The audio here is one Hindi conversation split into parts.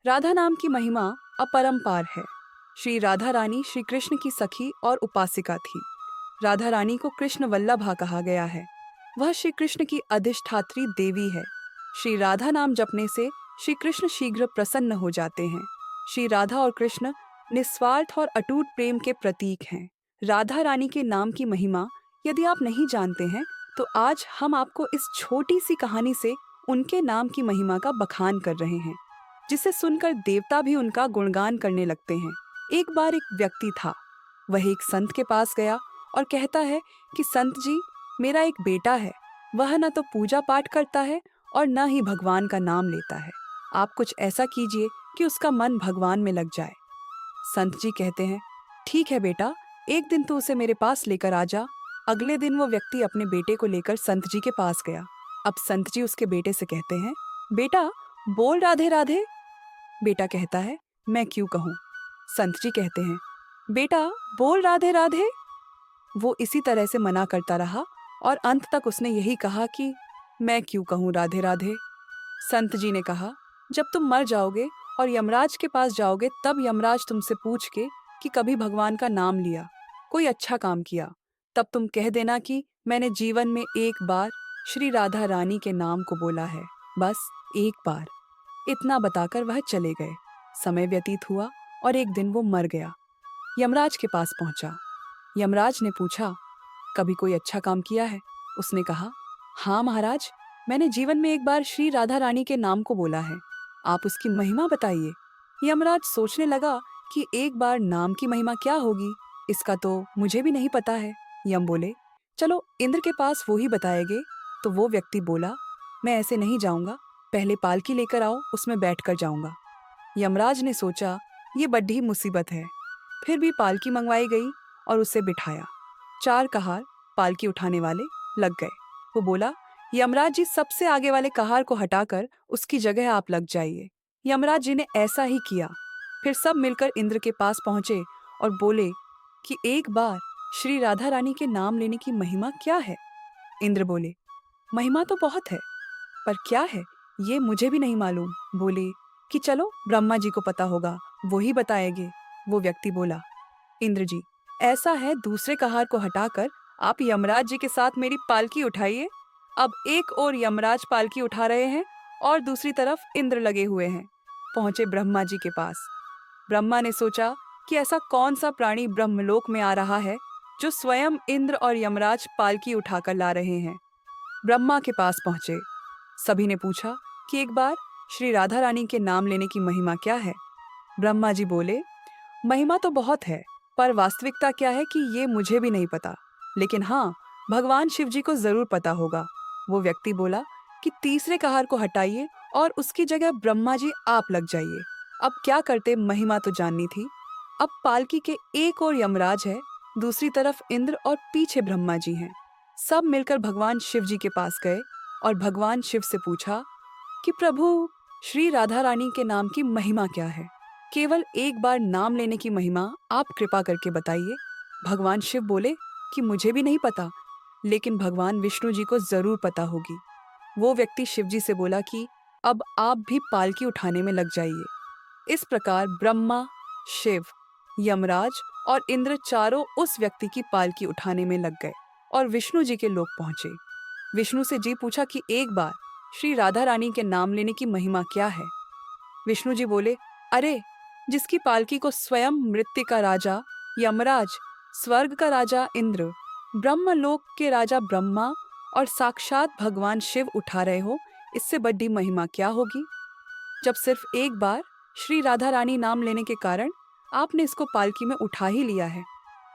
राधा नाम की महिमा अपरंपार है। श्री राधा रानी श्री कृष्ण की सखी और उपासिका थी। राधा रानी को कृष्ण वल्लभा कहा गया है। वह श्री कृष्ण की अधिष्ठात्री देवी है। श्री राधा नाम जपने से श्री कृष्ण शीघ्र प्रसन्न हो जाते हैं। श्री राधा और कृष्ण निस्वार्थ और अटूट प्रेम के प्रतीक हैं। राधा रानी के नाम की महिमा यदि आप नहीं जानते हैं तो आज हम आपको इस छोटी सी कहानी से उनके नाम की महिमा का बखान कर रहे हैं, जिसे सुनकर देवता भी उनका गुणगान करने लगते हैं। एक बार एक व्यक्ति था। वह एक संत के पास गया और कहता है कि संत जी, मेरा एक बेटा है। वह न तो पूजा पाठ करता है और न ही भगवान का नाम लेता है। आप कुछ ऐसा कीजिए कि उसका मन भगवान में लग जाए। संत जी कहते हैं, ठीक है बेटा, एक दिन तू उसे मेरे पास लेकर आ जा। अगले दिन वो व्यक्ति अपने बेटे को लेकर संत जी के पास गया। अब संत जी उसके बेटे से कहते हैं, बेटा बोल राधे राधे। बेटा कहता है, मैं क्यों कहूँ। संत जी कहते हैं, बेटा बोल राधे राधे। वो इसी तरह से मना करता रहा और अंत तक उसने यही कहा कि मैं क्यों कहूँ राधे राधे। संत जी ने कहा, जब तुम मर जाओगे और यमराज के पास जाओगे तब यमराज तुमसे पूछ के कि कभी भगवान का नाम लिया, कोई अच्छा काम किया, तब तुम कह देना कि मैंने जीवन में एक बार श्री राधा रानी के नाम को बोला है, बस एक बार। इतना बताकर वह चले गए। समय व्यतीत हुआ और एक दिन वो मर गया। यमराज के पास पहुंचा। यमराज ने पूछा, कभी कोई अच्छा काम किया है? उसने कहा, हाँ महाराज, मैंने जीवन में एक बार श्री राधा रानी के नाम को बोला है। आप उसकी महिमा बताइए। यमराज सोचने लगा कि एक बार नाम की महिमा क्या होगी, इसका तो मुझे भी नहीं पता है। यम बोले, चलो इंद्र के पास वो ही बताएंगे। तो वो व्यक्ति बोला, मैं ऐसे नहीं जाऊंगा, पहले पालकी लेकर आओ, उसमें बैठकर जाऊंगा। यमराज ने सोचा, ये बड़ी मुसीबत है। फिर भी पालकी मंगवाई गई और उसे बिठाया। चार कहार पालकी उठाने वाले लग गए। वो बोला, यमराज जी, सबसे आगे वाले कहार को हटाकर उसकी जगह आप लग जाइए। यमराज जी ने ऐसा ही किया। फिर सब मिलकर इंद्र के पास पहुंचे और बोले कि एक बार श्री राधा रानी के नाम लेने की महिमा क्या है। इंद्र बोले, महिमा तो बहुत है, पर क्या है ये मुझे भी नहीं मालूम। बोले कि चलो ब्रह्मा जी को पता होगा, वो ही बताएंगे। वो व्यक्ति बोला, इंद्र जी, ऐसा है, दूसरे कहार को हटाकर आप यमराज जी के साथ मेरी पालकी उठाइए। अब एक ओर यमराज पालकी उठा रहे हैं और दूसरी तरफ इंद्र लगे हुए हैं। पहुंचे ब्रह्मा जी के पास। ब्रह्मा ने सोचा कि ऐसा कौन सा प्राणी ब्रह्मलोक में आ रहा है जो स्वयं इंद्र और यमराज पालकी उठाकर ला रहे हैं। ब्रह्मा के पास पहुंचे। सभी ने पूछा कि एक बार श्री राधा रानी के नाम लेने की महिमा क्या है। ब्रह्मा जी बोले, महिमा तो बहुत है, पर वास्तविकता क्या है कि ये मुझे भी नहीं पता, लेकिन हाँ, भगवान शिव जी को जरूर पता होगा। वो व्यक्ति बोला कि तीसरे कहार को हटाइए और उसकी जगह ब्रह्मा जी आप लग जाइए। अब क्या करते, महिमा तो जाननी थी। अब पालकी के एक ओर यमराज है, दूसरी तरफ इंद्र और पीछे ब्रह्मा जी हैं। सब मिलकर भगवान शिव जी के पास गए और भगवान शिव से पूछा कि प्रभु, श्री राधा रानी के नाम की महिमा क्या है? केवल एक बार नाम लेने की महिमा आप कृपा करके बताइए। भगवान शिव बोले कि मुझे भी नहीं पता, लेकिन भगवान विष्णु जी को जरूर पता होगी। वो व्यक्ति शिव जी से बोला कि अब आप भी पालकी उठाने में लग जाइए। इस प्रकार ब्रह्मा, शिव, यमराज और इंद्र चारों उस व्यक्ति की पालकी उठाने में लग गए और विष्णु जी के लोक पहुंचे। विष्णु से जी पूछा कि एक बार श्री राधा रानी के नाम लेने की महिमा क्या है। विष्णु जी बोले, अरे, जिसकी पालकी को स्वयं मृत्यु का राजा यमराज, स्वर्ग का राजा इंद्र, ब्रह्मलोक के राजा ब्रह्मा और साक्षात भगवान शिव उठा रहे हो, इससे बड़ी महिमा क्या होगी। जब सिर्फ एक बार श्री राधा रानी नाम लेने के कारण आपने इसको पालकी में उठा ही लिया है,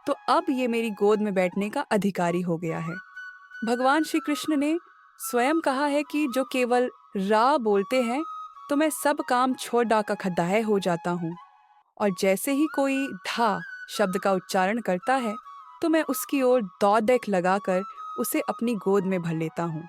तो अब ये मेरी गोद में बैठने का अधिकारी हो गया है। भगवान श्री कृष्ण ने स्वयं कहा है कि जो केवल रा बोलते हैं तो मैं सब काम छोड़ डाका खड्डाहे हो जाता हूँ, और जैसे ही कोई धा शब्द का उच्चारण करता है तो मैं उसकी ओर दौड़ देख लगाकर उसे अपनी गोद में भर लेता हूँ।